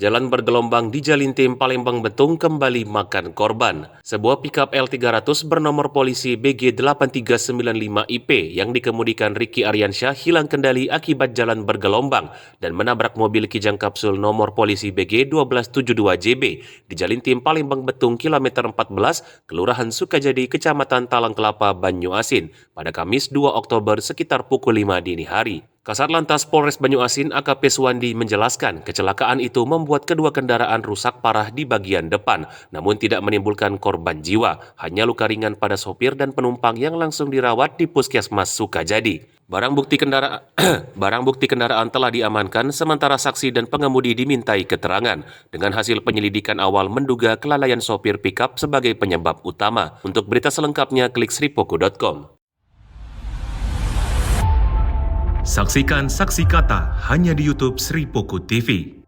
Jalan bergelombang di Jalintim, Palembang Betung kembali makan korban. Sebuah pikap L300 bernomor polisi BG8395IP yang dikemudikan Ricky Aryansyah hilang kendali akibat jalan bergelombang dan menabrak mobil Kijang Kapsul nomor polisi BG1272JB di Jalintim, Palembang Betung, kilometer 14, Kelurahan Sukajadi, Kecamatan Talang Kelapa, Banyuasin, pada Kamis 2 Oktober sekitar pukul 5 dini hari. Kasatlantas Polres Banyuasin AKP Suwandi menjelaskan kecelakaan itu membuat kedua kendaraan rusak parah di bagian depan, namun tidak menimbulkan korban jiwa, hanya luka ringan pada sopir dan penumpang yang langsung dirawat di Puskesmas Sukajadi. Barang bukti kendaraan telah diamankan, sementara saksi dan pengemudi dimintai keterangan. Dengan hasil penyelidikan awal menduga kelalaian sopir pikap sebagai penyebab utama. Untuk berita selengkapnya klik sripoku.com. Saksikan Saksi Kata hanya di YouTube Sri Poku TV.